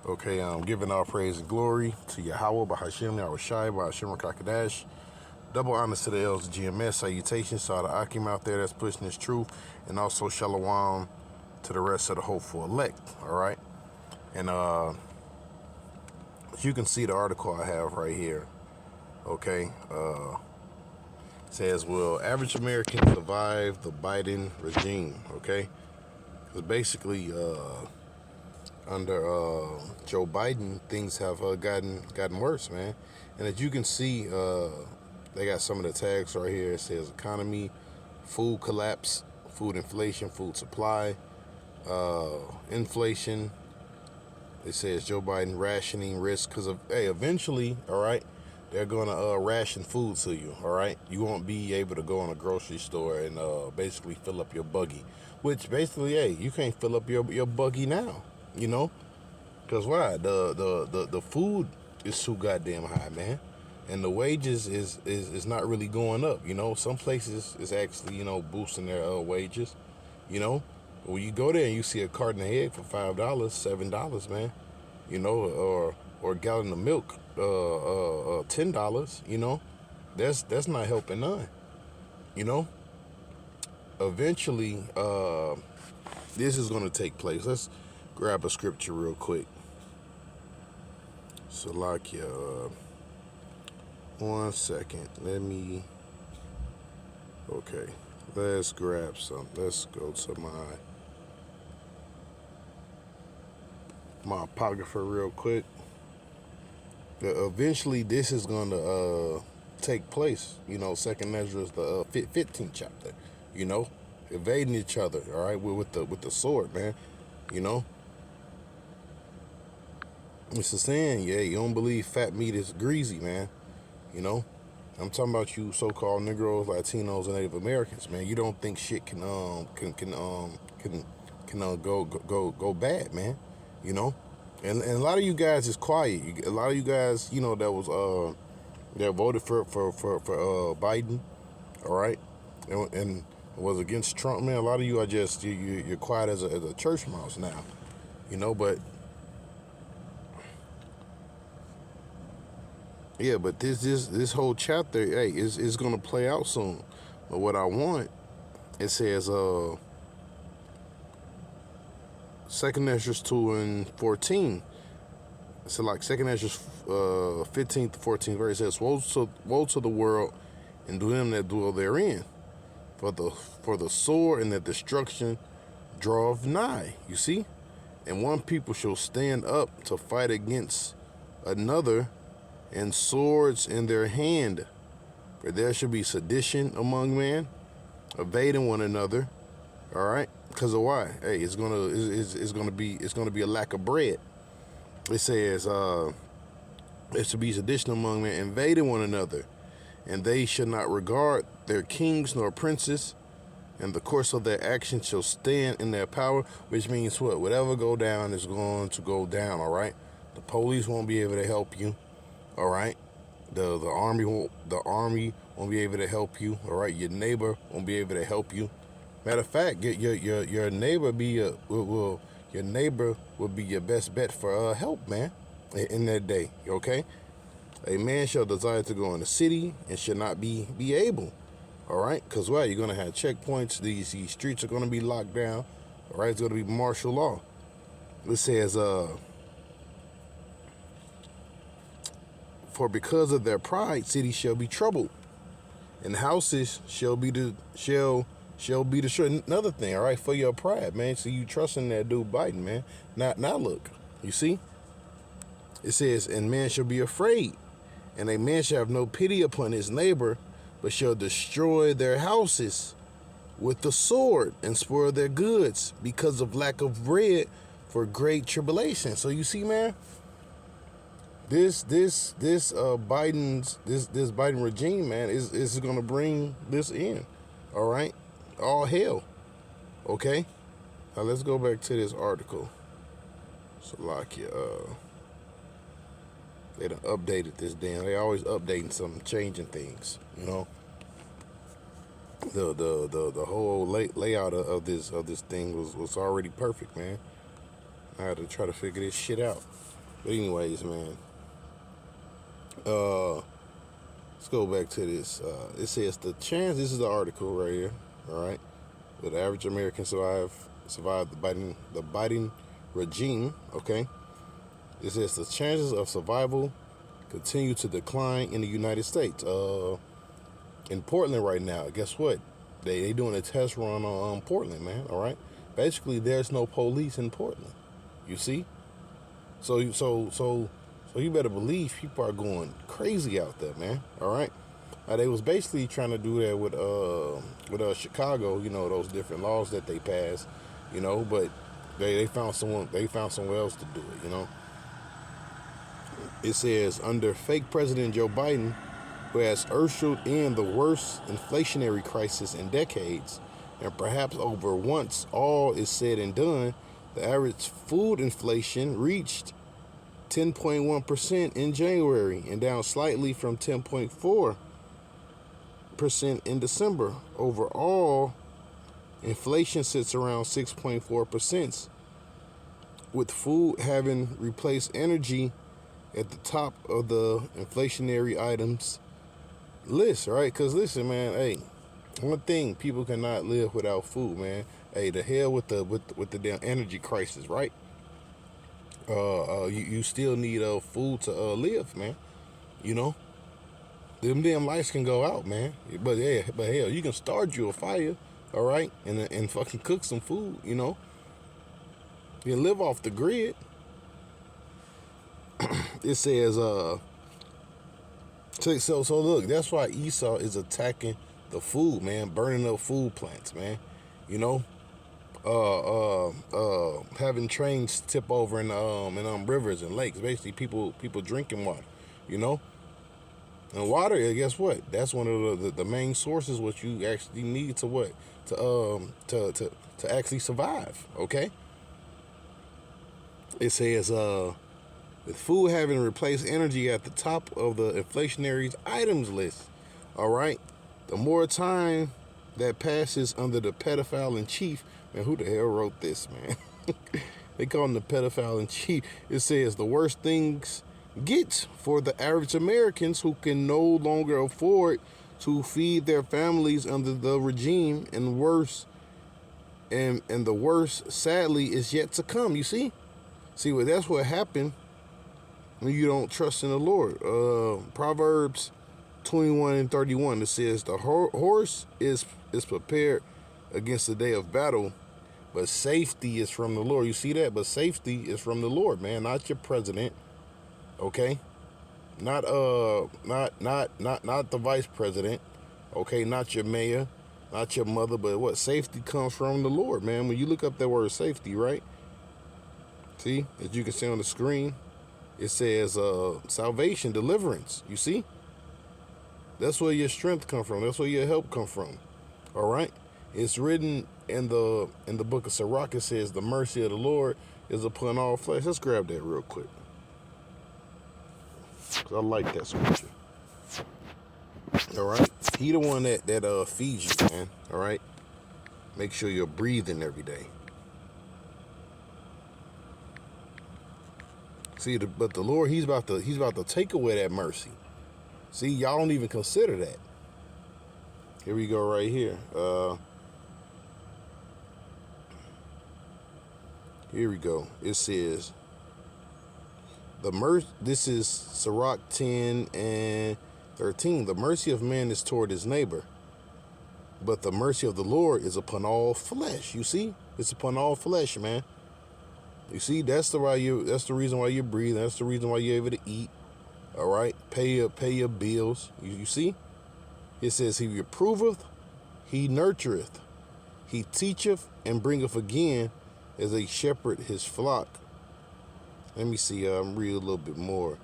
Okay, giving all praise and glory to Yahweh, Bahashim, Yahushai, Bahashim, Kakadash. Double honors to the elders of GMS. Salutations to all the Akim out there that's pushing this truth. And also Shalom to the rest of the hopeful elect. All right. And as you can see the article I have right here. Okay. Says, will average Americans survive the Biden regime? Okay. Because basically, under Joe Biden, things have gotten worse, man. And as you can see, they got some of the tags right here. It says economy, food collapse, food inflation, food supply, inflation. It says Joe Biden rationing risk because of eventually, all right, they're gonna ration food to you, all right. You won't be able to go in a grocery store and basically fill up your buggy, which basically, you can't fill up your buggy now. You know, because why? The food is too goddamn high, man, and the wages is not really going up. You know, some places is actually boosting their wages. You know, when you go there and you see a carton of egg for $5, $7, man. You know, or a gallon of milk, $10. You know, that's not helping none. You know, eventually, this is going to take place. Let's grab a scripture real quick. Salakia, 1 second. Okay, let's grab some. Let's go to my apocrypha real quick. Eventually, this is going to take place. You know, Second Ezra is the 15th chapter. You know, invading each other. All right, with the sword, man. You know. It's a saying, you don't believe fat meat is greasy, man. You know, I'm talking about you so-called Negroes, Latinos, and Native Americans, man. You don't think shit can go bad, man. You know, and a lot of you guys is quiet. A lot of you guys, that was that voted for Biden, all right, and was against Trump, man. A lot of you are just you're quiet as a church mouse now, but. Yeah, but this whole chapter, is gonna play out soon. But what I want, it says, 2nd Ezra 2:14. So like 2nd Ezra 15th to 14th verse says, woe to the world and to them that dwell therein, for the sword and the destruction draweth nigh. You see, and one people shall stand up to fight against another, and swords in their hand, for there shall be sedition among men, evading one another. All right, because of why? It's gonna be a lack of bread. It says there shall be sedition among men, invading one another, and they shall not regard their kings nor princes, and the course of their action shall stand in their power. Which means what? Whatever go down is going to go down. All right, the police won't be able to help you. All right, the army won't be able to help you. All right, your neighbor won't be able to help you. Matter of fact, your neighbor your neighbor will be your best bet for help, man, in that day. Okay, a man shall desire to go in the city and shall not be able. All right, because why? You're gonna have checkpoints. These streets are gonna be locked down. All right, it's gonna be martial law. It says for because of their pride, cities shall be troubled, and houses shall be destroyed. Another thing, all right, for your pride, man. So you trusting that dude Biden, man? Now look, you see, it says, and man shall be afraid, and a man shall have no pity upon his neighbor, but shall destroy their houses with the sword and spoil their goods because of lack of bread for great tribulation. So you see, man. This Biden regime, man, is gonna bring this in. All right, all hell. Okay, now let's go back to this article. So like they done updated this damn. They always updating something, changing things. The whole layout of this thing was already perfect, man. I had to try to figure this shit out. But anyways, man, uh, let's go back to this. It says the chance. This is the article right here. All right, will the average American survive the Biden regime? Okay, it says the chances of survival continue to decline in the United States. In Portland right now, guess what? They doing a test run on Portland, man. All right, basically there's no police in Portland. You see, so you better believe people are going crazy out there, man. All right. They was basically trying to do that with Chicago, you know, those different laws that they passed, you know, but they found somewhere else to do it, you know. It says under fake President Joe Biden, who has ushered in the worst inflationary crisis in decades, and perhaps over once all is said and done, the average food inflation reached 10.1% in January and down slightly from 10.4% in December. Overall, inflation sits around 6.4%, with food having replaced energy at the top of the inflationary items list, right? Because listen, man, hey, one thing, people cannot live without food, man. Hey, the hell with the damn energy crisis, right? You still need food to live, man. You know, them damn lights can go out, man. But yeah, but hell, you can start you a fire, all right, and fucking cook some food. You know, you can live off the grid. It says so look, that's why Esau is attacking the food, man, burning up food plants, man. You know, having trains tip over in rivers and lakes. Basically, people drinking water, you know. And water, guess what? That's one of the main sources what you actually need to what to actually survive. Okay. It says with food having replaced energy at the top of the inflationary items list. All right. The more time that passes under the pedophile in chief, man, who the hell wrote this, man? They call him the pedophile in chief. It says the worst things get for the average Americans who can no longer afford to feed their families under the regime, and worse, and the worst, sadly, is yet to come. You see, well, that's what happened when you don't trust in the Lord. Proverbs 21:31. It says the horse is prepared against the day of battle, but safety is from the Lord. You see that? But safety is from the Lord, man, not your president. Okay, not the vice president. Okay, not your mayor, not your mother, but what safety comes from the Lord, man. When you look up that word safety, right? See, as you can see on the screen, it says salvation, deliverance. You see, that's where your strength come from. That's where your help come from. All right, it's written in the book of Sirach. It says the mercy of the Lord is upon all flesh. Let's grab that real quick. Cause I like that scripture. All right, he the one that feeds you, man. All right, make sure you're breathing every day. See, but the Lord, he's about to take away that mercy. See, y'all don't even consider that. Here we go, right here. Here we go. It says this is Sirach 10:13. The mercy of man is toward his neighbor, but the mercy of the Lord is upon all flesh. You see, it's upon all flesh, man. You see, that's the reason why you're breathing. That's the reason why you're able to eat. All right, pay your bills. You see, it says he reproveth, he nurtureth, he teacheth, and bringeth again as a shepherd his flock. Let me see. Read a little bit more.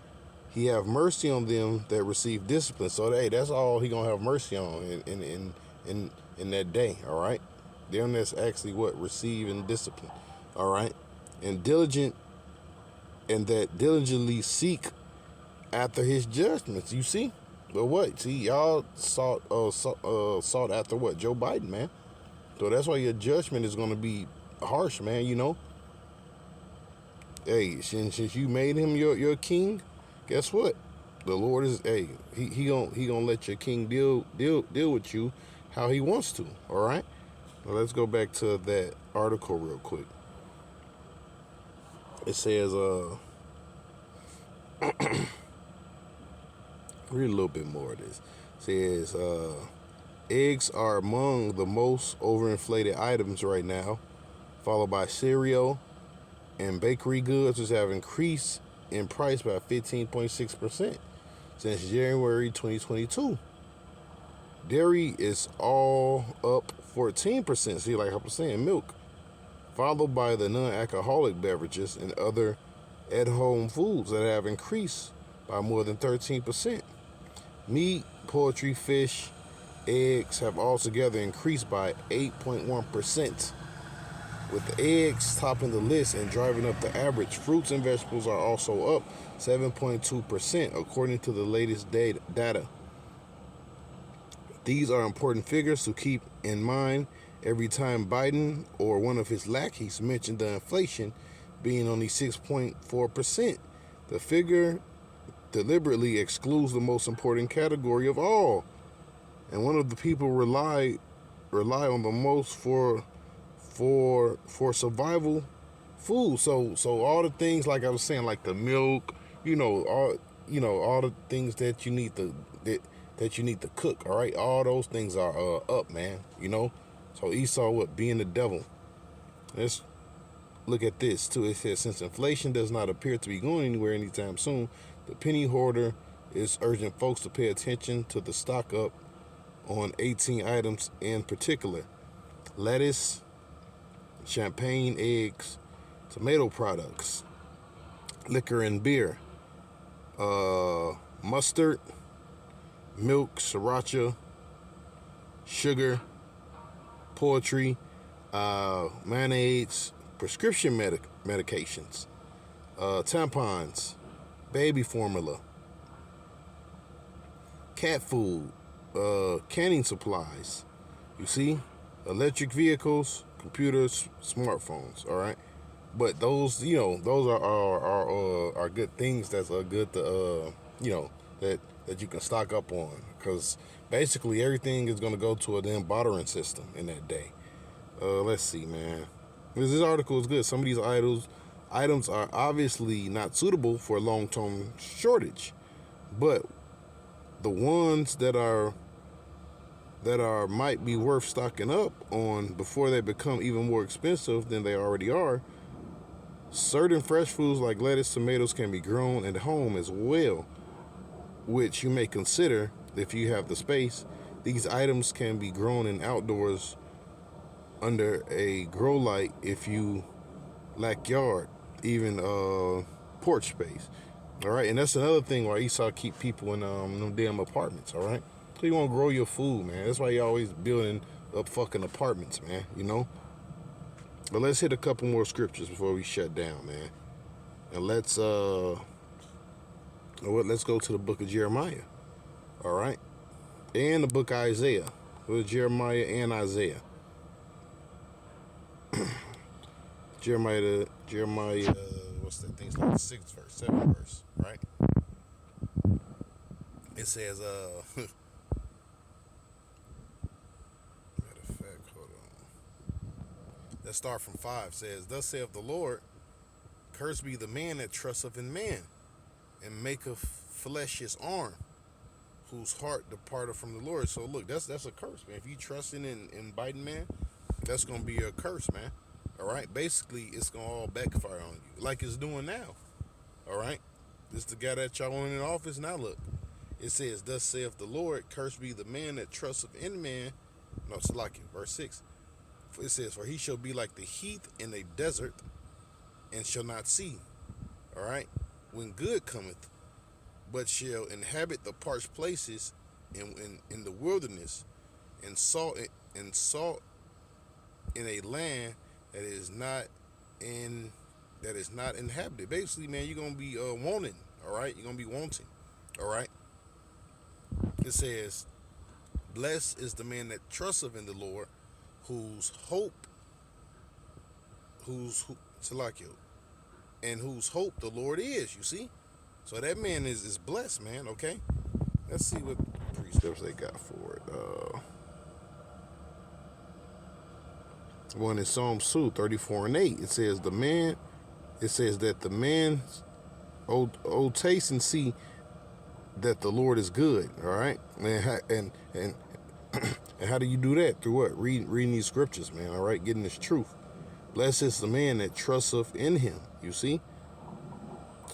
He have mercy on them that receive discipline. So hey, that's all he gonna have mercy on in that day. All right, them that's actually what receiving discipline. All right, and that diligently seek after his judgments. You see, but what? See, y'all sought after what? Joe Biden, man. So that's why your judgment is gonna be harsh, man. You know. Hey, since you made him your king, guess what? The Lord is he gonna let your king deal with you how he wants to. All right. Now let's go back to that article real quick. It says read a little bit more of this. It says eggs are among the most overinflated items right now, followed by cereal and bakery goods, which have increased in price by 15.6% since January 2022. Dairy is all up 14%. See, like I was saying, milk, followed by the non-alcoholic beverages and other at-home foods that have increased by more than 13%. Meat, poultry, fish, eggs have altogether increased by 8.1%. With the eggs topping the list and driving up the average, fruits and vegetables are also up 7.2% according to the latest data. These are important figures to keep in mind every time Biden or one of his lackeys mentioned the inflation being only 6.4%. The figure deliberately excludes the most important category of all, and one of the people rely on the most for survival food. So all the things like I was saying, like the milk, all the things that you need that you need to cook. All right, all those things are up, man. So Esau, what, being the devil. Let's look at this too. It says since inflation does not appear to be going anywhere anytime soon, the penny hoarder is urging folks to pay attention to the stock up on 18 items in particular: lettuce, champagne, eggs, tomato products, liquor and beer, mustard, milk, sriracha, sugar, poultry, mayonnaise, prescription medications, tampons, baby formula, cat food, canning supplies. You see, electric vehicles, computers, smartphones. All right, but those are good things. That's a good that you can stock up on, because basically everything is gonna go to a damn bartering system in that day. Let's see, man. This article is good. Some of these items are obviously not suitable for a long-term shortage, but the ones that are might be worth stocking up on before they become even more expensive than they already are. Certain fresh foods like lettuce, tomatoes can be grown at home as well, which you may consider if you have the space. These items can be grown in outdoors under a grow light if you lack yard, even porch space. All right, and that's another thing why Esau keep people in them damn apartments. All right, so you want to grow your food, man. That's why you always building up fucking apartments, man. But let's hit a couple more scriptures before we shut down, man. And let's go to the book of Jeremiah. All right, and the book of Isaiah. With Jeremiah and Isaiah. Jeremiah, what's that thing? It's like the 6th verse, 7th verse, right? It says, matter of fact, hold on. Let's start from 5. It says, thus saith the Lord, cursed be the man that trusteth in man, and maketh flesh his arm, whose heart departed from the Lord. So look, that's a curse, man. If you trusting in Biden, man, that's gonna be a curse, man. All right, basically, it's gonna all backfire on you, like it's doing now. All right, this is the guy that y'all want in office now. Look, it says, "Thus saith the Lord: Cursed be the man that trusteth in man." No, it's like it. Verse 6. It says, "For he shall be like the heath in a desert, and shall not see." All right, when good cometh, but shall inhabit the parched places in the wilderness, and salt in a land that is not inhabited. Basically, man, you're gonna be wanting. All right, you're gonna be wanting. All right. It says, "Blessed is the man that trusteth in the Lord, whose hope, whose Salakio, and whose hope the Lord is. You see, so that man is blessed, man. Okay, let's see what precepts they got for it. One in Psalms 2, 34 and 8. It says the man. It says that the man, oh taste and see that the Lord is good. All right, and and how do you do that? Through what? Reading these scriptures, man. All right, getting this truth. Blessed is the man that trusteth in him. You see.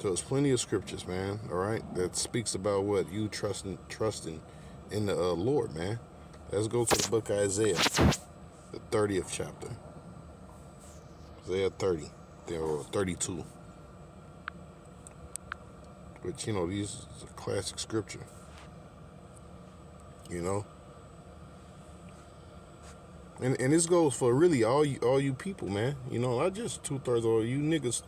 So it's plenty of scriptures, man. All right, that speaks about what you trusting in the Lord, man. Let's go to the book of Isaiah, the 30th chapter. Isaiah 30, or 32. Which, these is a classic scripture. You know, and this goes for really all you people, man. Not just 2/3 of you niggas,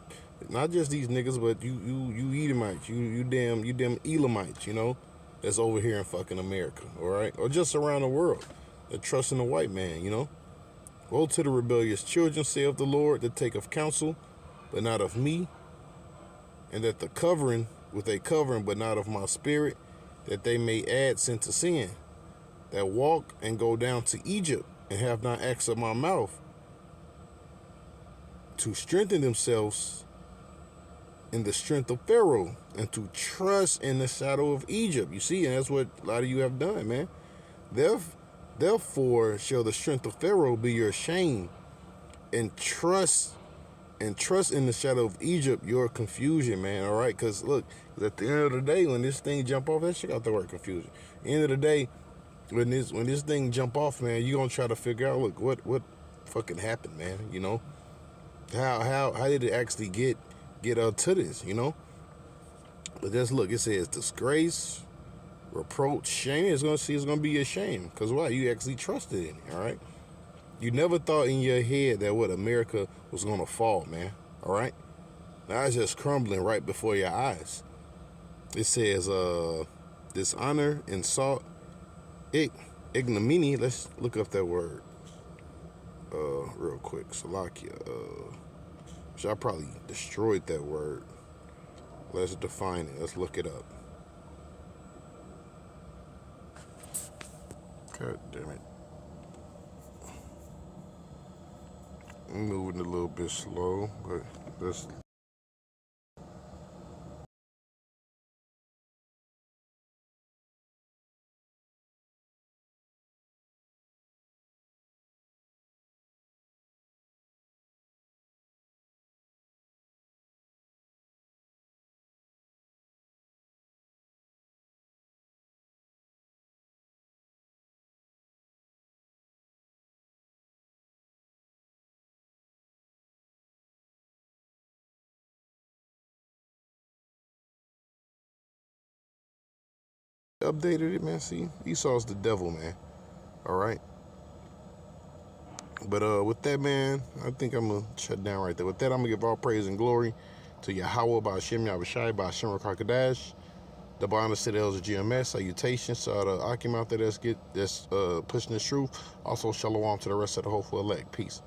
not just these niggas, but you Edomites, you damn Elamites, that's over here in fucking America, all right, or just around the world that trust in the white man, Woe to the rebellious children, saith the Lord, that take of counsel, but not of me, and that the covering with a covering, but not of my spirit, that they may add sin to sin, that walk and go down to Egypt, and have not acts of my mouth, to strengthen themselves in the strength of Pharaoh, and to trust in the shadow of Egypt. You see, and that's what a lot of you have done, man. Therefore shall the strength of Pharaoh be your shame, and trust in the shadow of Egypt your confusion, man. All right, because look, at the end of the day, when this thing jump off, that shit got the word confusion. At the end of the day, when this thing jump off, man, you gonna try to figure out, look, what fucking happened, man. How did it actually get to this, But just look, it says disgrace, reproach, shame. It's gonna be a shame, because why? You actually trusted in it. All right, you never thought in your head that what America was gonna fall, man. All right, now it's just crumbling right before your eyes. It says dishonor, insult, ignominy. Let's look up that word real quick. Salakia. I probably destroyed that word. Let's define it. Let's look it up. God damn it. I'm moving a little bit slow, but let's. Updated it, man. See, Esau's the devil, man. All right. But with that, man, I think I'm gonna shut down right there. With that, I'm gonna give all praise and glory to Yahweh by Hashem Yahushai by Hashem Rakakadash. The Bonner Citadels of GMS. Salutations to the Akim out there that's pushing the truth. Also, shalom to the rest of the hopeful elect. Peace.